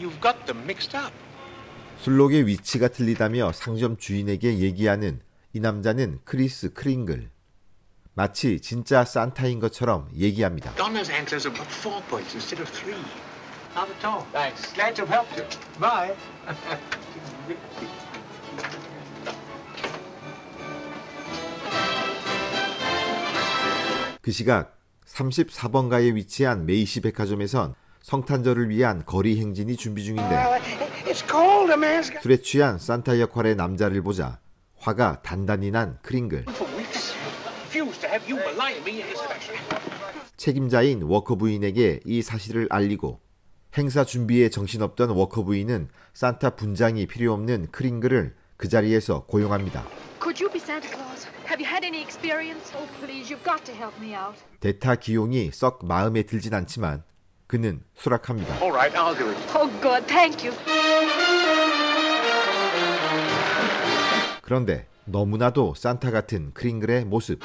You've got them mixed up. 술록의 위치가 틀리다며 상점 주인에게 얘기하는 이 남자는 크리스 크링글. 마치 진짜 산타인 것처럼 얘기합니다. Donna's antlers are but 4 points instead of 3. Not at all. Thanks. Glad to have helped you. Bye. 그 시각 34번가에 위치한 메이시 백화점에선 성탄절을 위한 거리 행진이 준비 중인데 술에 취한 산타 역할의 남자를 보자 화가 단단히 난 크링글. 책임자인 워커 부인에게 이 사실을 알리고 행사 준비에 정신없던 워커 부인은 산타 분장이 필요 없는 크링글을 그 자리에서 고용합니다. Could you be Santa Claus? Have you had any experience? Oh, please, you've got to help me out. 대타 기용이 썩 마음에 들진 않지만 그는 수락합니다. All right, I'll do it. Oh, good, thank you. 그런데 너무나도 산타 같은 크링글의 모습.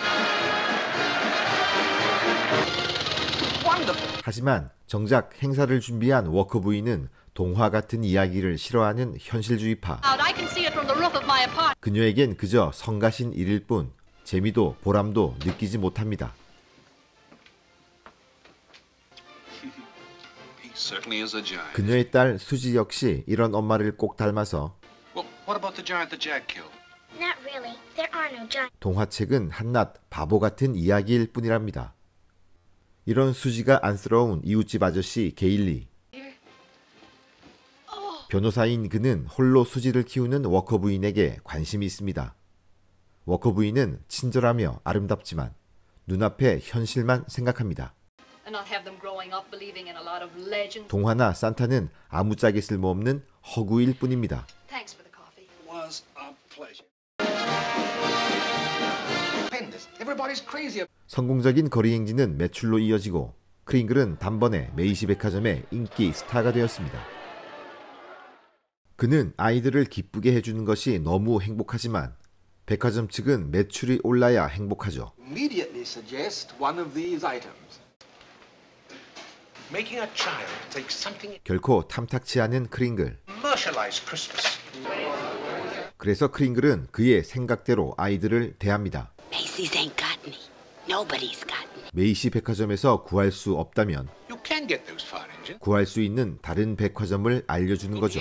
하지만 정작 행사를 준비한 워커 부인은 동화 같은 이야기를 싫어하는 현실주의파. 그녀에겐 그저 성가신 일일 뿐 재미도 보람도 느끼지 못합니다. 그녀의 딸 수지 역시 이런 엄마를 꼭 닮아서 동화책은 한낱 바보 같은 이야기일 뿐이랍니다. 이런 수지가 안쓰러운 이웃집 아저씨 게일리. 변호사인 그는 홀로 수지를 키우는 워커 부인에게 관심이 있습니다. 워커 부인은 친절하며 아름답지만 눈앞의 현실만 생각합니다. 동화나 산타는 아무짝에 쓸모없는 허구일 뿐입니다. 성공적인 거리 행진은 매출로 이어지고 크링글은 단번에 메이시 백화점의 인기 스타가 되었습니다. 그는 아이들을 기쁘게 해주는 것이 너무 행복하지만 백화점 측은 매출이 올라야 행복하죠. 결코 탐탁치 않은 크링글. 그래서 크링글은 그의 생각대로 아이들을 대합니다. 메이시 백화점에서 구할 수 없다면 구할 수 있는 다른 백화점을 알려주는 거죠.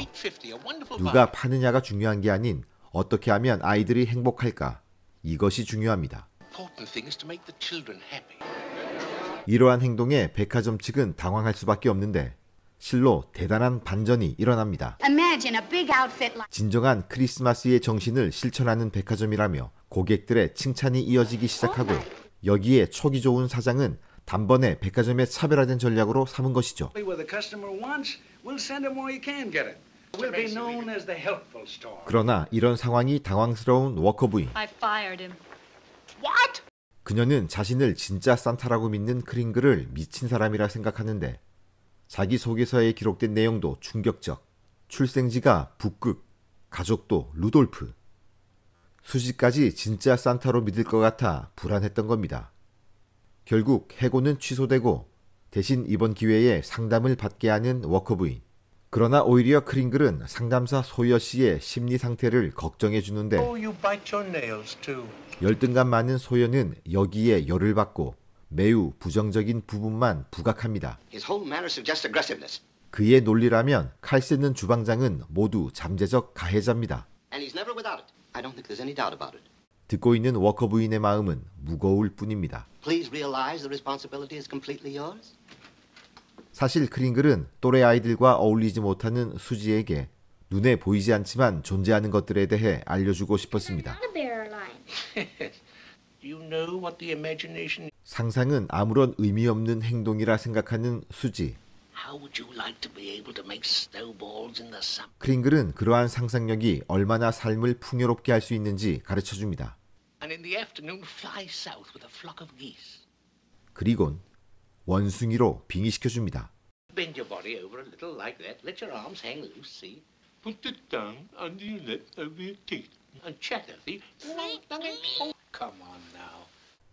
누가 파느냐가 중요한 게 아닌 어떻게 하면 아이들이 행복할까? 이것이 중요합니다. 이러한 행동에 백화점 측은 당황할 수밖에 없는데 실로 대단한 반전이 일어납니다. 진정한 크리스마스의 정신을 실천하는 백화점이라며 고객들의 칭찬이 이어지기 시작하고 여기에 촉이 좋은 사장은 단번에 백화점의 차별화된 전략으로 삼은 것이죠. 그러나 이런 상황이 당황스러운 워커 부인. 그녀는 자신을 진짜 산타라고 믿는 크링글을 미친 사람이라 생각하는데 자기소개서에 기록된 내용도 충격적. 출생지가 북극, 가족도 루돌프. 수지까지 진짜 산타로 믿을 것 같아 불안했던 겁니다. 결국 해고는 취소되고 대신 이번 기회에 상담을 받게 하는 워커 부인. 그러나 오히려 크링글은 상담사 소여 씨의 심리 상태를 걱정해 주는데 열등감 많은 소여는 여기에 열을 받고 매우 부정적인 부분만 부각합니다. 그의 논리라면 칼 쓰는 주방장은 모두 잠재적 가해자입니다. 듣고 있는 워커 부인의 마음은 무거울 뿐입니다. 사실 크링글은 또래 아이들과 어울리지 못하는 수지에게 눈에 보이지 않지만 존재하는 것들에 대해 알려주고 싶었습니다. 상상은 아무런 의미 없는 행동이라 생각하는 수지. 크링글은 그러한 상상력이 얼마나 삶을 풍요롭게 할 수 있는지 가르쳐줍니다. 그리곤 원숭이로 빙의시켜줍니다.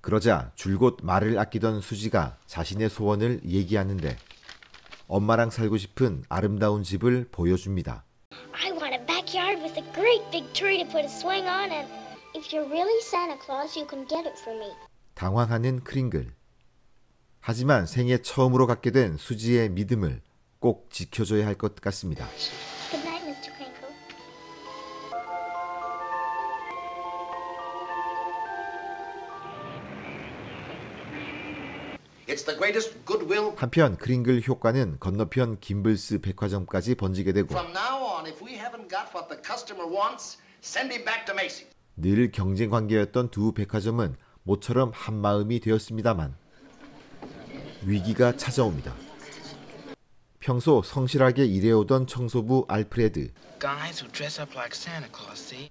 그러자 줄곧 말을 아끼던 수지가 자신의 소원을 얘기하는데 엄마랑 살고 싶은 아름다운 집을 보여줍니다. I want a backyard with a great big tree to put a swing on and if you're really Santa Claus, you can get it for me. 당황하는 크링글. 하지만 생애 처음으로 갖게 된 수지의 믿음을 꼭 지켜줘야 할 것 같습니다. Good night, Mr. Crinkle. It's the greatest goodwill. 한편 크링글 효과는 건너편 김블스 백화점까지 번지게 되고 From now on, if we haven't got what the customer wants, send him back to Macy's. 늘 경쟁 관계였던 두 백화점은 모처럼 한마음이 되었습니다만 위기가 찾아옵니다. 평소 성실하게 일해오던 청소부 알프레드.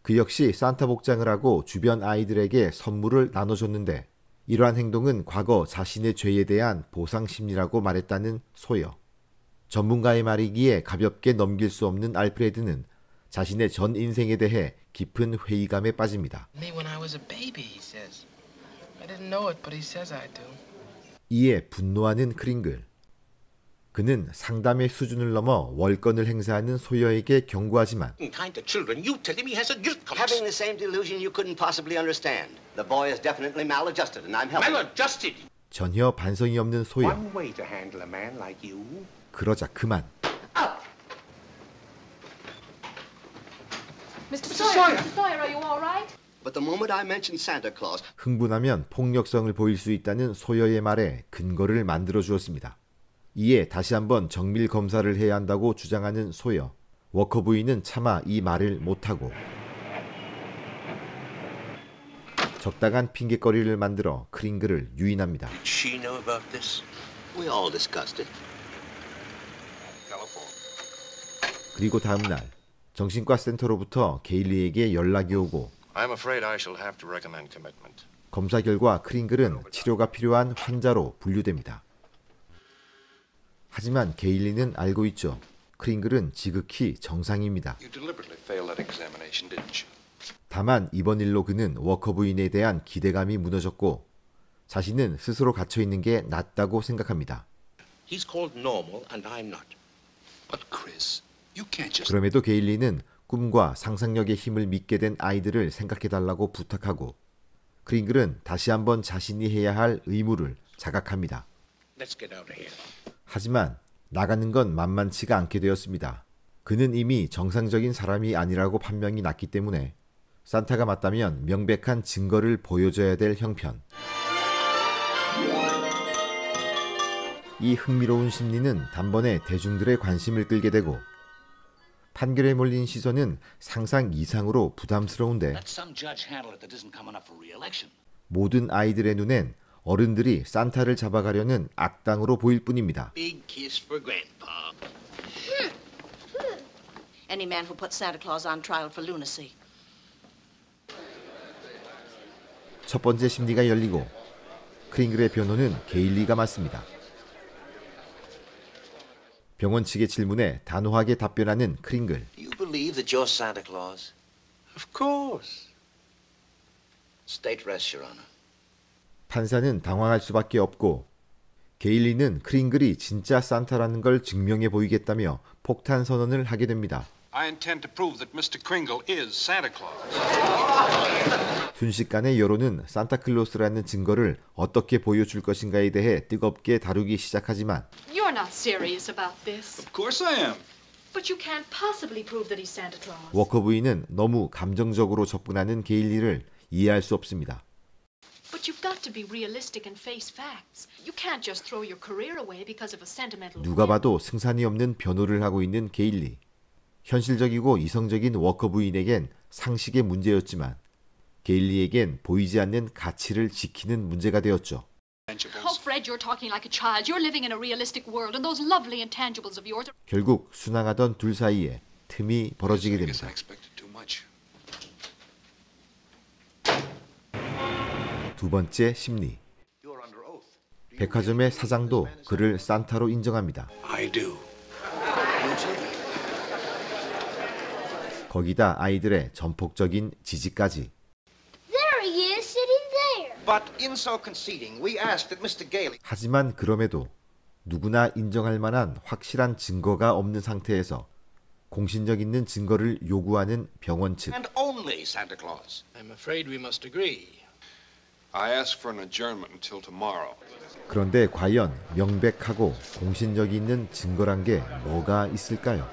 그 역시 산타 복장을 하고 주변 아이들에게 선물을 나눠줬는데 이러한 행동은 과거 자신의 죄에 대한 보상 심리라고 말했다는 소여. 전문가의 말이기에 가볍게 넘길 수 없는 알프레드는 자신의 전 인생에 대해 깊은 회의감에 빠집니다. 이에 분노하는 크링글. 그는 상담의 수준을 넘어 월권을 행사하는 소여에게 경고하지만 Kind to children, you tell him he has a guilt complex. Having the same delusion you couldn't possibly understand. The boy is definitely maladjusted, and I'm helping. Maladjusted? 전혀 반성이 없는 소여. One way to handle a man like you. 그러자 그만. Mr. Sawyer! Mr. Sawyer, are you all right? But the moment I mentioned Santa Claus, 흥분하면 폭력성을 보일 수 있다는 소여의 말에 근거를 만들어 주었습니다. 이에 다시 한번 정밀 검사를 해야 한다고 주장하는 소여. 워커 부인은 차마 이 말을 못하고 적당한 핑계거리를 만들어 크링글을 유인합니다. did she know about this? We all discussed it. 그리고 다음 날 정신과 센터로부터 게일리에게 연락이 오고 I'm afraid I shall have to recommend commitment. 검사 결과 크링글은 치료가 필요한 환자로 분류됩니다. 하지만 게일리는 알고 있죠. 크링글은 지극히 정상입니다. You deliberately failed that examination, didn't you? 다만 이번 일로 그는 워커 부인에 대한 기대감이 무너졌고 자신은 스스로 갇혀있는 게 낫다고 생각합니다. He's called normal, and I'm not. But Chris, you can't just... 그럼에도 게일리는 꿈과 상상력의 힘을 믿게 된 아이들을 생각해달라고 부탁하고 크링글은 다시 한번 자신이 해야 할 의무를 자각합니다. Let's get out of here. 하지만 나가는 건 만만치가 않게 되었습니다. 그는 이미 정상적인 사람이 아니라고 판명이 났기 때문에 산타가 맞다면 명백한 증거를 보여줘야 될 형편. 이 흥미로운 심리는 단번에 대중들의 관심을 끌게 되고 판결에 몰린 시선은 상상 이상으로 부담스러운데 Let some judge handle it that doesn't come enough for re-election. 모든 아이들의 눈엔 어른들이 산타를 잡아가려는 악당으로 보일 뿐입니다. Big kiss for Grandpa. Any man who puts Santa Claus on trial for lunacy. 첫 번째 심리가 열리고 크링글의 변호는 게일리가 맞습니다. 병원 측의 질문에 단호하게 답변하는 크링글. Do you believe that you're Santa Claus? Of course. State rests, Your Honor. 판사는 당황할 수밖에 없고 게일리는 크링글이 진짜 산타라는 걸 증명해 보이겠다며 폭탄 선언을 하게 됩니다. I intend to prove that Mr. Kringle is Santa Claus. 순식간에 여론은 산타클로스라는 증거를 어떻게 보여줄 것인가에 대해 뜨겁게 다루기 시작하지만 You're not serious about this. Of course I am. But you can't possibly prove that he's Santa Claus. 워커 부인은 너무 감정적으로 접근하는 게일리를 이해할 수 없습니다. But you've got to be realistic and face facts. You can't just throw your career away because of a sentimental 누가 whim. 봐도 승산이 없는 변호를 하고 있는 게일리. 현실적이고 이성적인 워커 부인에겐 상식의 문제였지만 게일리에겐 보이지 않는 가치를 지키는 문제가 되었죠. Oh, Fred, you're talking like a child. You're living in a realistic world, and those lovely intangibles of yours are... 결국 순항하던 둘 사이에 틈이 벌어지게 I guess 됩니다. I expected too much. 두 번째 심리. 백화점의 사장도 그를 산타로 인정합니다. I do. 거기다 아이들의 전폭적인 지지까지. There he is, sitting there. But in so conceding, we asked that Mr. Gailey... 하지만 그럼에도 누구나 인정할 만한 확실한 증거가 없는 상태에서 공신력 있는 증거를 요구하는 병원 측. And only Santa Claus. I'm afraid we must agree. I ask for an adjournment until tomorrow. 그런데 과연 명백하고 공신력이 있는 증거란 게 뭐가 있을까요?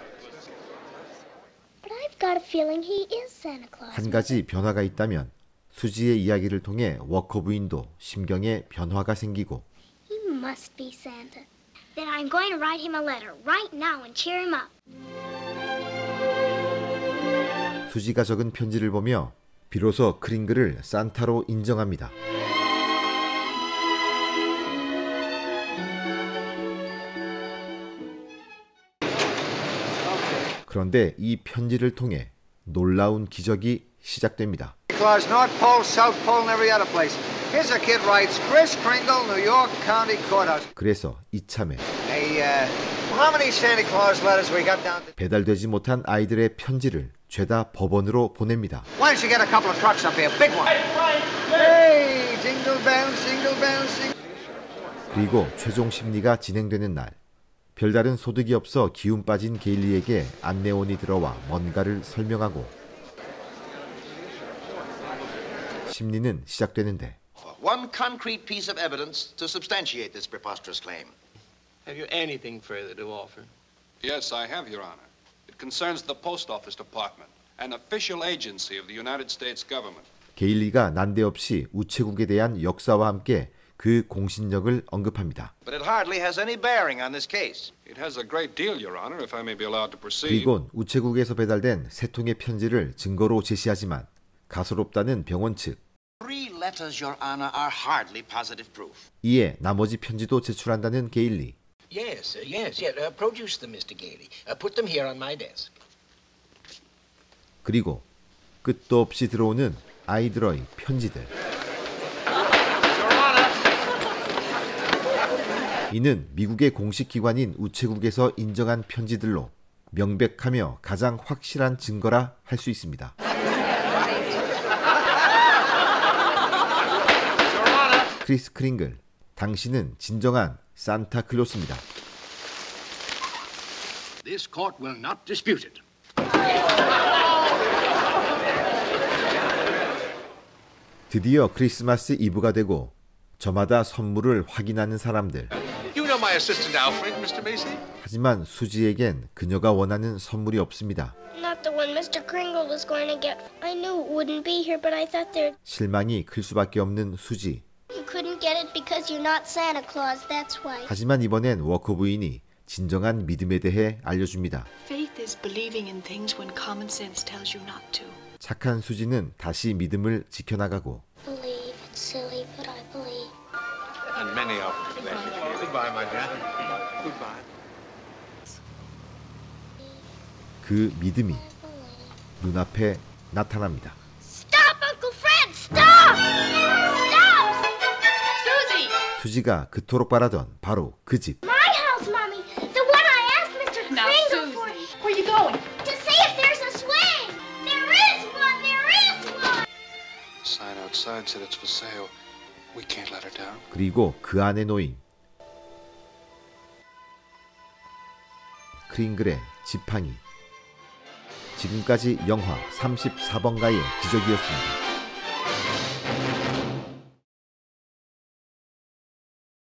But I've got a feeling he is Santa Claus. 한 가지 변화가 있다면 수지의 이야기를 통해 워커 부인도 심경에 변화가 생기고 He must be Santa. Then I'm going to write him a letter right now and cheer him up. 수지가 적은 편지를 보며 비로소 크링글을 산타로 인정합니다. 그런데 이 편지를 통해 놀라운 기적이 시작됩니다. Claus, North Pole, South Pole, and every other place. Here's a kid writes, Chris Kringle, New York County Courthouse. 그래서 이참에 Hey, how many Santa Claus letters we got down? 배달되지 못한 아이들의 편지를 죄다 법원으로 보냅니다. Why don't you get a couple of trucks up here, big one? Hey, jingle bells, jingle bells, jingle. 그리고 최종 심리가 진행되는 날, 별다른 소득이 없어 기운 빠진 게일리에게 안내원이 들어와 뭔가를 설명하고 심리는 시작되는데 One concrete piece of evidence to substantiate this preposterous claim. Have you anything further to offer? Yes, I have, Your Honor. It concerns the Post Office Department, an official agency of the United States government. 게일리가 난데없이 우체국에 대한 역사와 함께 그 공신력을 언급합니다. But it hardly has any bearing on this case. It has a great deal, Your Honor, if I may be allowed to proceed. 그리곤 우체국에서 배달된 세 통의 편지를 증거로 제시하지만 가소롭다는 병원 측. 3 letters, Your Honor, are hardly positive proof. 이에 나머지 편지도 제출한다는 게일리. Yes. Produce them, Mr. Gailey. Put them here on my desk. 그리고 끝도 없이 들어오는 아이들의 편지들. 이는 미국의 공식 기관인 우체국에서 인정한 편지들로 명백하며 가장 확실한 증거라 할 수 있습니다. 크리스 크링글, 당신은 진정한 산타클로스입니다. This court will not dispute it. 드디어 크리스마스 이브가 되고 저마다 선물을 확인하는 사람들. You know my assistant Alfred, Mr. Macy? 하지만 수지에겐 그녀가 원하는 선물이 없습니다. Not the one Mr. Kringle was going to get. I knew it wouldn't be here, but I thought there. 실망이 클 수밖에 없는 수지. You couldn't get it because you're not Santa Claus. That's why. 하지만 이번엔 워커 부인이 진정한 믿음에 대해 알려줍니다. Faith is believing in things when common sense tells you not to. 착한 수지는 다시 믿음을 지켜나가고 Believe it's silly, but I believe. And many of them. Goodbye, my dear. Goodbye. 그 믿음이 눈앞에 나타납니다. Stop, Uncle Fred! Stop! Stop! Susie! 수지가 그토록 바라던 바로 그 집. My house, Mommy. The one I asked Mr. Now, Kringle for. Susie, where are you going? To see if there's a swing. There is one. There is one. Sign outside said it's for sale. We can't let her down. 그리고 그 안에 놓인 크링글의 지팡이. 지금까지 영화 34번가의 기적이었습니다.